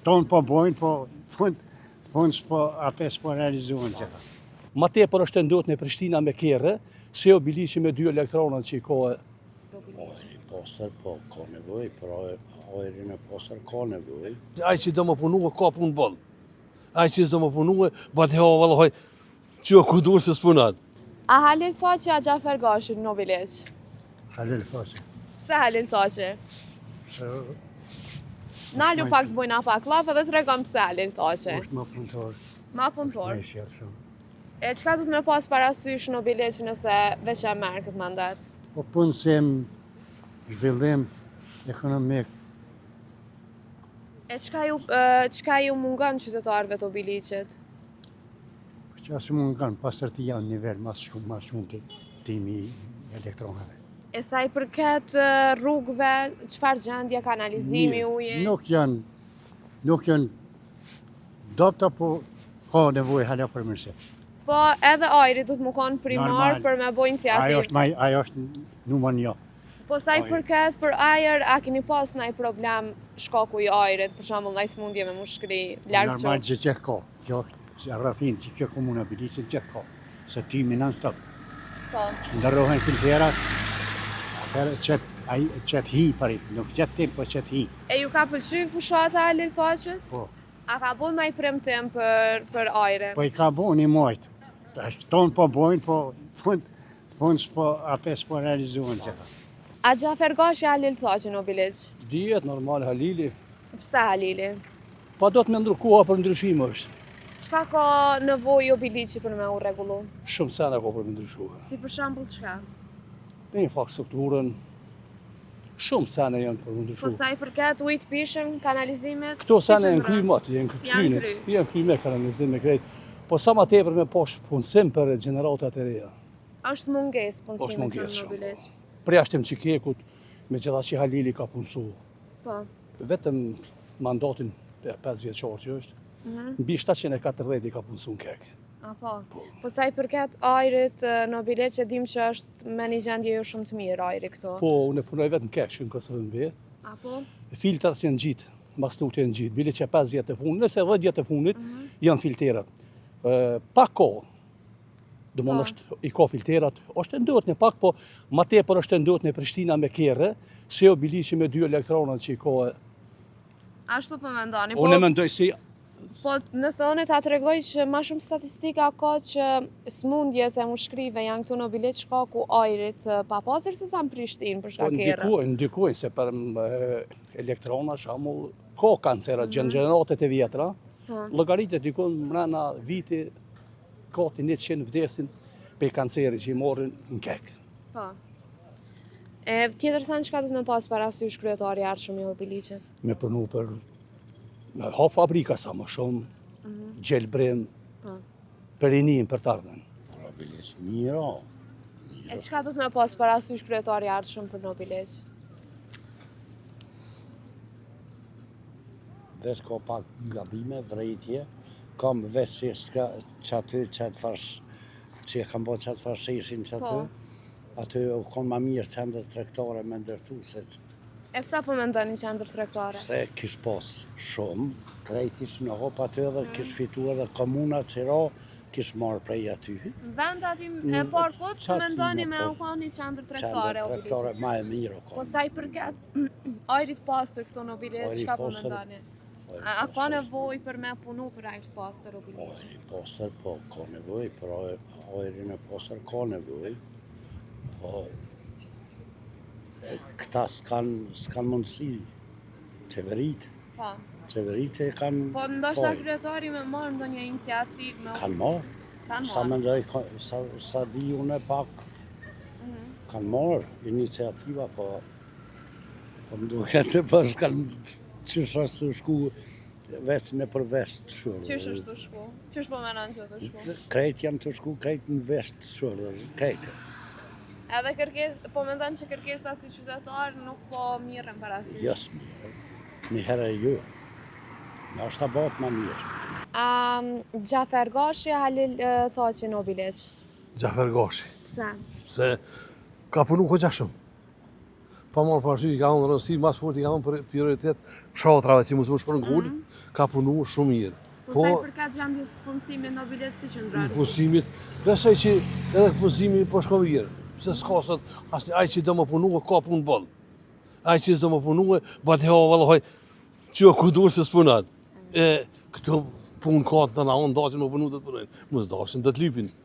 tonë po bojnë, po fund s'po realizohen qëta. Ma tepër është ndot në Prishtina me kerë, se o biliqi me 2 elektronat që i kohë. Ajri postër, po, ka nevoj, pra ajri në postër ka nevoj. Ai që do më punu ka punë boll. Ai që do më punu, bëhet hava vallahoj, që ku duhet se s'punon. A Halil Thaçi a Gjafer Gashi në Nobileq? Halil Thaçi. Pse Halil Thaçi? Nalu pak të bojna pak laf edhe të regom pse Halil Thaçi. Është më punëtor. Ma punëtor. Me shjetë shumë. E qka du të me pas parasysh Nobileq nëse veç e merë këtë mandat? Po punësim, zhvillim ekonomik. E qka ju mungon qytetarëve të Nobileqit? Që asë mund kanë pasër të janë nivel mas shumë të timi elektronave. E sa i përket rrugëve, qëfar gjendje, kanalizimi, uje? Nuk janë dopta, po ka nevoj hala për mërësit. Po edhe ajri du të më konë primar për me bo iniciativë. Ajo është numër 1. Po sa i përket për ajer, a keni pas nëjë problem shkaku i ajrit, për shembull nëjë smundje me mushkëri, largë që? Normal që gjithë ka. Kjo rrafin që kjo komuna Bilicit gjithë ka. Se timi non-stop. Po. Ndërrohen filterat, atëherë qëtë hi parit, nuk qëtë tim, po qëtë hi. E ju ka pëlqy fushata Halil Thaçit? Po. A ka bo nëjë premtim për ajrin? Po i ka bo një mojtë. Tonë po bojnë, po fund s'po realizohen qëta. A Gjafer Gashi Halil Thaçi në Nobileq? Dijet normal Halili. Pse Halili? Pa do të me ndrukoha për ndryshim është. Çka ka nevojë Nobileqi për me u rregullu? Shumë sene ka për me ndryshuar. Si për shembull çka? Në infrastrukturën, shumë sene janë për me Po ndryshuar. sa i përket ujit pishëm, kanalizimit? Këto sene janë si kry qëndron? matë, Janë kry. janë kry me kanalizim me krejt. Po sa ma tepër me posh punësim për generatat e reja. Është mungesë Është punësimit mungesë në shumë. Nobileq. Përjashtim Çikekut, me gjitha që Halili ka punësu. Po. Vetëm mandatin e 5 vjeçor që është, mbi 740 i ka punësu në kek. A po. Po sa i përket ajrit në Nobileq e dim që është me një gjendje jo shumë të mirë ajri këto. Po, unë e punoj vetë në kek, që në KSVB. A po? Filtrat janë gjitë, mastuti janë gjitë, bile që 5 vjetë e funit, nëse 10 vjetë e funit, janë filterat. Pa kohë, do më është i ka filterat, është ndot në pak, po ma tepër është ndot në Prishtina me kerë, se o biliqi me 2 elektronat që i ka. Ashtu po mendoni. Unë e mendoj si Po nëse unë ta tregoj që ma shumë statistika ka që smundjet e mushkrive janë këtu në Nobileq shkaku ajrit pa pasur se sa në Prishtinë për shkak kerë. Ndikojnë se për elektrona shamull ka kancerat, gjeneratet e vjetra, llogaritet dikon mrena viti gati 100 vdesin pe kanceri që i morrin në kek. Po. E tjetër sa çka do të më pas parasysh kryetari i ardhshëm i Nobileqit? Me punu për hap fabrika sa më shumë, gjelbrim, për rinin për të ardhmen. Nobileq mira. E çka do të më pas parasysh kryetari i ardhshëm për Nobileq? Vesh ka pak gabime, vrejtje, kam vesh që aty qatë farsh, që kam bo qatë farsheshin që aty, aty u konë ma mirë qendër tregtare me ndërtu, se E pse po mendoni qendër tregtare? se kish pas shumë, krejt ish në hop aty edhe kish fitu edhe komuna që ra, kish marrë prej aty. Vend aty e parkut qaty mendoni më me po. u kanë qendër Qendër tregtare tregtare Nobileqit. ma e mirë o Po konë. sa i përket ajrit pastër këto në Nobileq, Ajri çka po pastër- mendoni? A ka nevojë për me punu për ajrit pastër Nobileq? Ajri postër, po, ka nevoj, pra ajri në postër ka nevoj, po këta s'kan mundësi, qeverit e kanë Po ndoshta kryetari me marrë ndonjë iniciativë me kanë marrë, sa mendoj, sa di unë pak, kanë marrë iniciativa, po më duket e pas kanë qësha të shku veç në përvesh të shurë. Qysh është të shku? Qysh po menon që të shku? Krejt janë të shku, krejt në vesh të shurë, krejt. Edhe po mendon që kërkesa si qytetar nuk po mirën parasysh. Jas mirë, një herë jo, në është të batë ma mirë. Gjafer Gashi Halil Thaçi në Nobileq? Gjafer Gashi. Pse? Se ka punu ko gjashëm. Pa marrë parasysh ka unë rëndësi, mas fort i ka unë prioritet fshatrave që mos më shpërngul, ka punu shumë mirë. Po sa i përket gjendjes punësimit në bilet si që ndronë? Punësimit, besoj që edhe punësimi po shko mirë. Se s'ka sot, asnjë ai që do më punu ka punë boll. Ai që s'do më punu, bëhet hava vallahoj, që ku duhet se s'punon. Këto punë ka të na on dashën më punu do të punojnë. Mos dashën do të lypin.